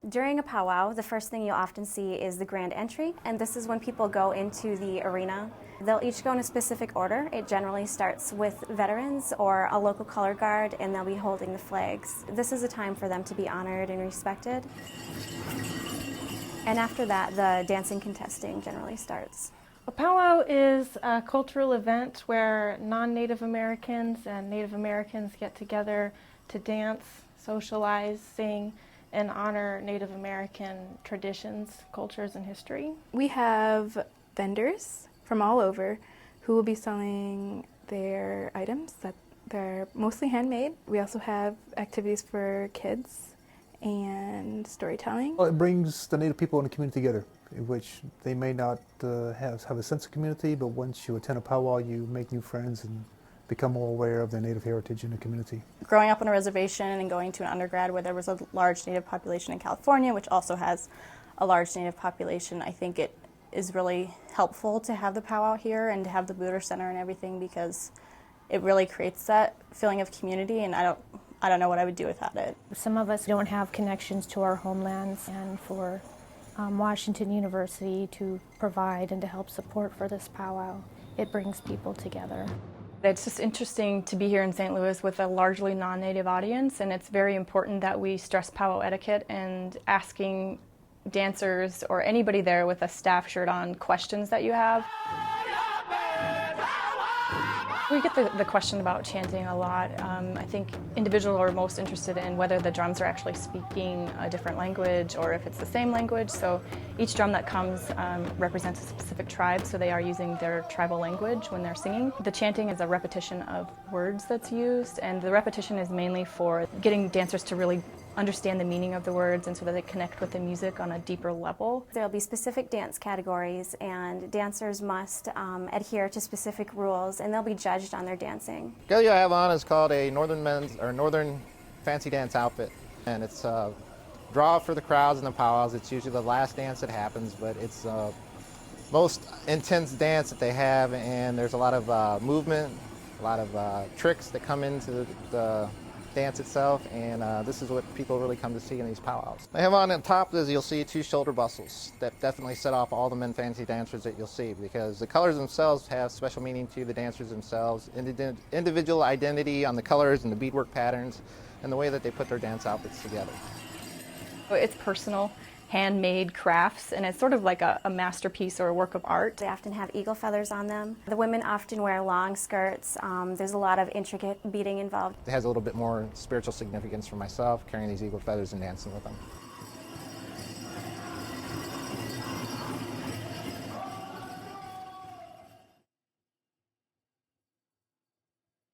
During a powwow, the first thing you'll often see is the grand entry, and this is when people go into the arena. They'll each go in a specific order. It generally starts with veterans or a local color guard, and they'll be holding the flags. This is a time for them to be honored and respected. And after that, the dancing contesting generally starts. A powwow is a cultural event where non-Native Americans and Native Americans get together to dance, socialize, sing, and honor Native American traditions, cultures, and history. We have vendors from all over who will be selling their items that they're mostly handmade. We also have activities for kids and storytelling. Well, it brings the Native people in the community together, in which they may not have a sense of community, but once you attend a powwow, you make new friends and become more aware of their Native heritage in the community. Growing up on a reservation and going to an undergrad where there was a large Native population in California, which also has a large Native population, I think it is really helpful to have the powwow here and to have the Booter Center and everything, because it really creates that feeling of community, and I don't know what I would do without it. Some of us don't have connections to our homelands, and for Washington University to provide and to help support for this powwow, it brings people together. It's just interesting to be here in St. Louis with a largely non-Native audience, and it's very important that we stress powwow etiquette and asking dancers or anybody there with a staff shirt on questions that you have. We get the question about chanting a lot. I think individuals are most interested in whether the drums are actually speaking a different language or if it's the same language. So each drum that comes represents a specific tribe, so they are using their tribal language when they're singing. The chanting is a repetition of words that's used, and the repetition is mainly for getting dancers to really understand the meaning of the words and so that they connect with the music on a deeper level. There will be specific dance categories, and dancers must adhere to specific rules, and they'll be judged on their dancing. The gear I have on is called a Northern Fancy Dance outfit, and it's a draw for the crowds and the powwows. It's usually the last dance that happens, but it's the most intense dance that they have, and there's a lot of movement, a lot of tricks that come into the dance itself, and this is what people really come to see in these powwows. I have on top, as you'll see, 2 shoulder bustles that definitely set off all the men fancy dancers that you'll see, because the colors themselves have special meaning to the dancers themselves, individual identity on the colors and the beadwork patterns and the way that they put their dance outfits together. It's personal, handmade crafts, and it's sort of like a masterpiece or a work of art. They often have eagle feathers on them. The women often wear long skirts. There's a lot of intricate beading involved. It has a little bit more spiritual significance for myself, carrying these eagle feathers and dancing with them.